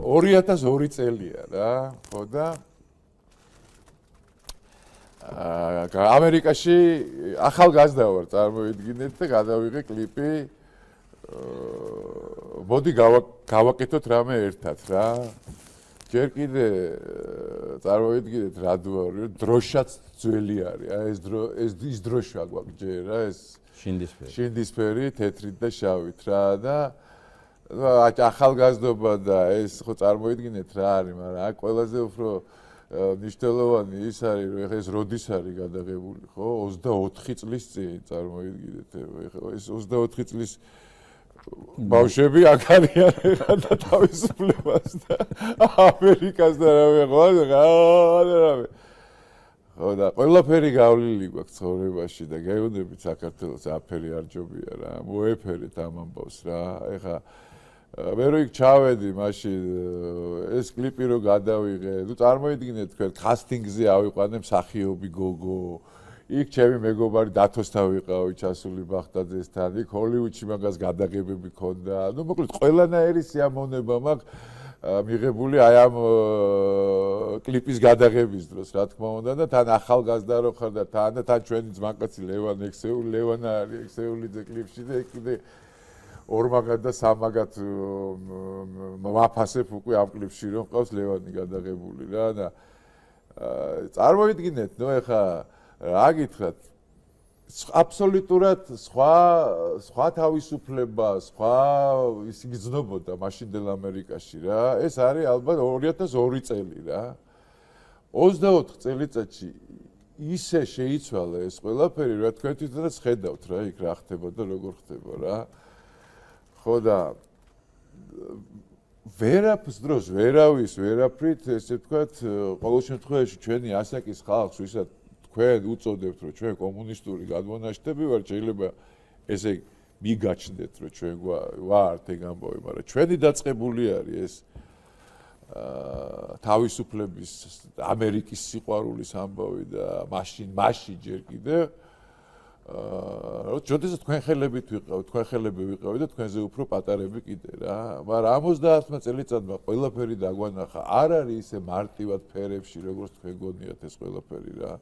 2002 წელია რა, ხო და ამერიკაში ახალგაზრდა ვარ, წარმოიდგინეთ და გადავიღე კლიპი მოდი გავაკეთოთ რამე ერთად რა. ჯერ კიდე წარმოიდგინეთ რა დუარი, დროშაც ძველი არის, ეს დროშა გვაქვს ჯერ რა, ეს შინდისფერი, თეთრით და შავით რა და ახალგაზრდობა და ეს ხო წარმოიდგინეთ რა არის, მაგრამ აქ ყველაზე უფრო ნიშნულოვანი ის არის, რომ ეხა ეს როდის არის გადაღებული, ხო? 24 წლის წინ წარმოიდგინეთ, ეხა ეს 24 წლის ბავშვები აქ არიან ეხა და თავისუფლებას და ამერიკას და რამე ხო რამე. ხო და ყველაფერი გავლილი გვაქვს ცხოვრებაში და გეუბნებით საქართველოს აფერი არ ჯობია რა, მოეფერეთ ამ ამბავს რა. ეხა მე რო იქ ჩავედი მაშინ ეს კლიპი რო გადავიღე, ნუ წარმოიდგინეთ თქვენ კასტინგზე ავიყვანე მსახიობი გოგო, იქ ჩემი მეგობარი დათოსთან ვიყავი ჩასული ბახტაძესთან, იქ ჰოლივუდში მაგას გადაღებები ქონდა. ნუ მოკლედ ყველანაირი სიამოვნება მაქვს მიღებული აი ამ კლიპის გადაღების დროს, რა თქმა უნდა და თან ახალგაზრდა რო ხარ და თან ჩვენი ძმაკაცი ლევან ექსეული, ლევანა არის ექსეულიძე კლიპში და იქ კიდე ორმაგად და სამაგად ვაფასებ უკვე ამ კლიპში რომ ყავს ლევანი გადაღებული რა და წარმოიდგინეთ, ნუ ეხა რა გითხრათ, აბსოლუტურად სხვა თავისუფლება, სხვა ის იგრძნობოდა მაშინდელ ამერიკაში რა. ეს არის ალბათ 2002 წელი რა. 24 წელიწადში ისე შეიცვალა ეს ყველაფერი, რა თქვენ თვითონაც ხედავთ რა, იქ რა ხდება და როგორ ხდება რა. ხო და ვერაფრის დროს ვერავის ვერაფრით ესე ვთქვათ, ყოველ შემთხვევაში ჩვენი ასაკის ხალხს ვისაც თქვენ უწოდებთ რომ ჩვენ კომუნისტური გადმონაშთები ვართ, შეიძლება ესე მიგაჩნდეთ რომ ჩვენ ვართ ეგ ამბავი, მაგრამ ჩვენი დაწყებული არის ეს თავისუფლების ამერიკის სიყვარულის ამბავი და მაშინ ჯერ კიდევ როდესაც თქვენ ხელებით ვიყავით, თქვენ ხელები ვიყავით და თქვენზე უფრო პატარები კიდე რა, მაგრამ 70 წელიწადმა ყველაფერი დაგვანახა, არ არის ისე მარტივად ფერებში, როგორც თქვენ გონიათ ეს ყველაფერი რა.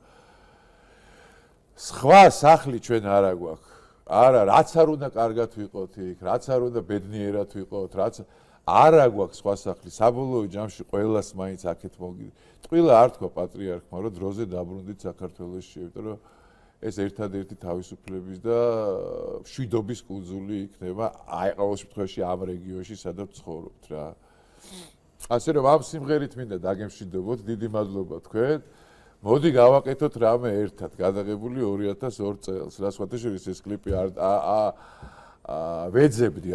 სხვა სახლი ჩვენ არა გვაქვს. არა, რაც არ უნდა კარგად ვიყოთ იქ, რაც არ უნდა ბედნიერად ვიყოთ, რაც არა გვაქვს სხვა სახლი. საბოლოო ჯამში ყველას მაინც აქეთ მოგიდ. ტყილა არ თქვა პატრიარქმა, რომ დროზე დაბრუნდით საქართველოში, იმიტომ რომ ეს ერთადერთი თავისუფლების და მშვიდობის კუნძული იქნება აი ყოველ შემთხვევაში ამ რეგიონში, სადაც ცხოვრობთ რა. ასე რომ ამ სიმღერით მინდა დაგემშვიდობოთ, დიდი მადლობა თქვენ. მოდი გავაკეთოთ რამე ერთად, გადაღებული 2002 წელს. რა სხვათა შორის ეს კლიპი ვეძებდი,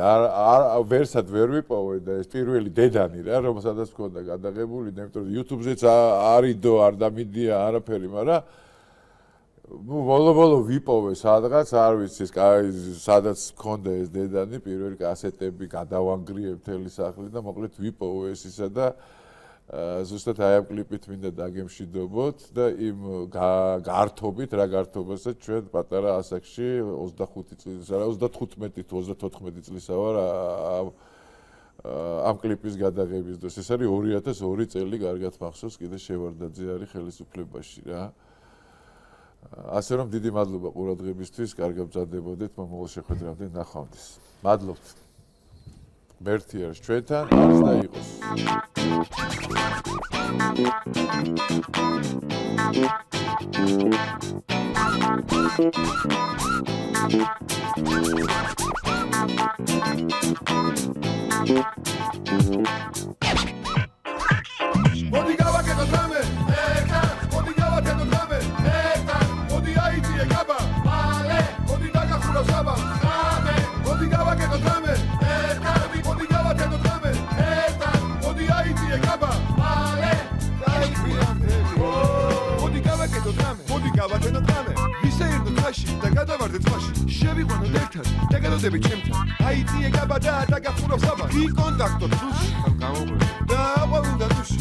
ვერსად ვერ ვიპოვე და ეს პირველი დედანი რა, რომელსაც მქონდა გადაღებული, იმიტომ რომ YouTube-ზეც არიდო, არ დამიდია არაფერი, მაგრამ ბოლო ვიპოვე სადღაც, არ ვიცი, სადაც მქონდა ეს დედანი, პირველი კასეტები გადავანგრიე მთელი სახლი და მოკლედ ვიპოვე ეს ისა და ზუსტად აი ამ კლიპით მინდა დაგემშვიდობოთ და იმ გართობით, რა გართობასაც ჩვენ პატარა ასაკში 25 წლის, არა 35 თუ 34 წლისა ვარ ამ კლიპის გადაღების დროს. ეს არის 2002 წელი, კარგად მახსოვს, კიდე შევარდაძე არის ხელისუფლებაში რა. ასე რომ დიდი მადლობა ყურადღებისთვის, კარგად მზადდებოდეთ მომავალ შეხვედრამდე ნახვამდის. მადლობთ. მერთი არის ჩვენთან, არის და იყოს. მოდი გავაკეთოთ რამე, მოდი გავაკეთოთ რამე, მოდი აიწიე გაბა, მოდი დაგახუროს გაბა, მოდი გავაკეთოთ რამე, მოდი გავაკეთოთ რამე, მოდი აიწიე გაბა, მოდი გავაკეთოთ რამე, მოდი გავაკეთოთ რამე, ვისეირდოთ ხაში და გადავარდეთ წყალში, შევიყვანოთ ერთად და გადავდებით ჩემთან, აიწიე გაბა და დაგახუროს გაბა, ვიკონტაქტოთ დუში, და აყვავინდა დუში.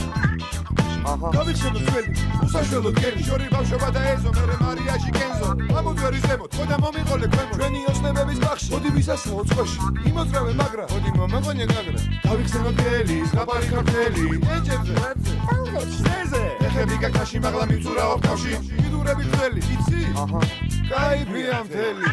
გავიხსენოთ ძველი უსაშველო დგელი შორი ბავშვობა და ეზო მერე მარიაში კენზო ამოძვერი ზემოთ ხოდა მომიყოლე ქვემოთ ჩვენი ოცნებების ბაღში მოდი ვისასაო წყოში იმოძრავე მაგრა მოდი მომაყონე გაგრა გავიხსენოთ დგელი ზღაპარი ქართველი ენჯებზე ზეზე ეხები კაკაში მაღლა მიწურავ თავში კიდურები გრძელი იცი კაიფია მთელი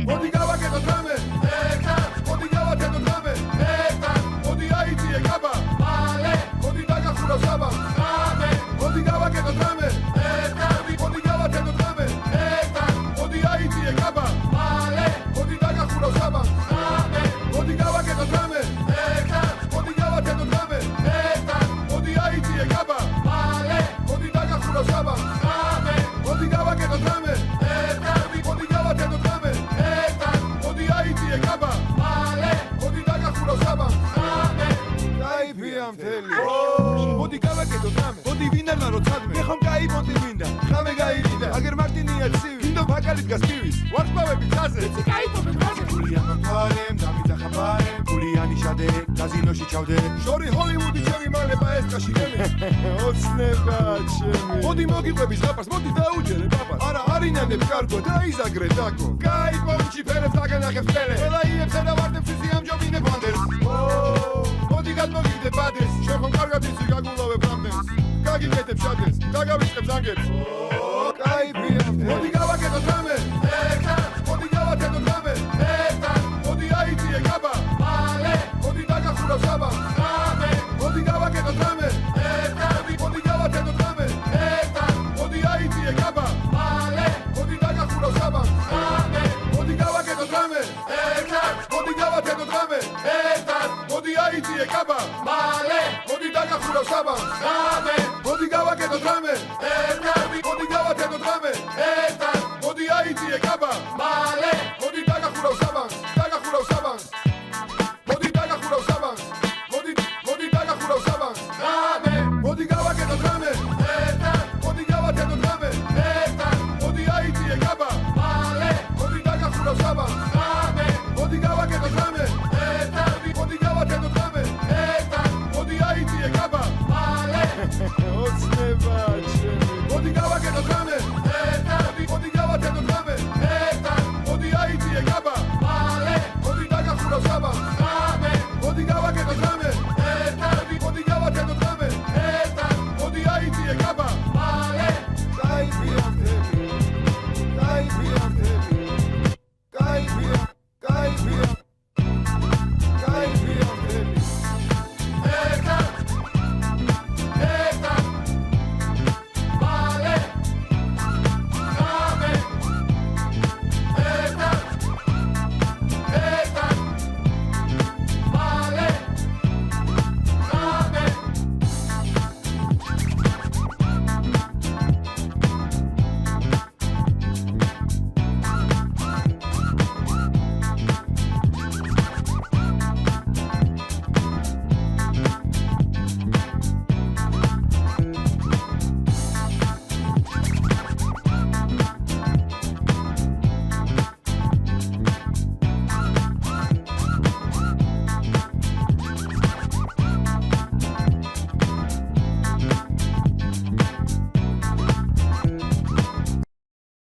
მოდი გავაკეთოთ რამე ერთად მოდი გავაკეთოთ რამე ერთად მოდი აიწიე კაბა მალე მოდი დაგახურავ საბა რამე მოდი გავაკეთოთ რამე ერთად მოდი გავაკეთოთ რამე ერთად მოდი აიწიე კაბა მალე მოდი დაგახურავ საბა რამე მოდი გავაკეთოთ რამე ერთად მოდი გავაკეთოთ რამე ერთად მოდი აიწიე კაბა მალე მოდი დაგახურავ საბა რამე მოდი გავაკეთოთ რამე ერთად მოდი გავაკეთოთ რამე ერთად მოდი აიწიე კაბა მალე მოდი დაგახურავ საბა რამე კაიფია მთელი მოდი გავაკეთოთ რამე მოდი ვინარმა რო ცადმე მე ხომ გაიბონდი მინდა ხამე გაირიდა აგერ მარტინია ცივი ინდო ბაკალი დგას პივის ვარსკვლავები ცაზე ეცი გაიბონდი ხაზე გულიან მთარემ დამიძახა ბარემ გულიანი შადე კაზინოში ჩავდე შორი ჰოლივუდი ჩემი მალება ესკაში ჩემი ოცნება ჩემი მოდი მოგიყვები ზღაპარს მოდი დაუჯერე პაპას არა არინანებ კარგო დაიზაგრე დაკო გაიბონდი ფერებს დაგანახებს ტელე ელაიებსა და ვარდებს ისი ამჯობინე ბანდერს მოდი გადმოგიდე ბადეს შენ ხომ კარგად იცი გაგულავებ რამდენს გაგიკეთებ შადეს დაგავიწყებ ზანგებს კაიფია მოდი გავაკეთოთ რამე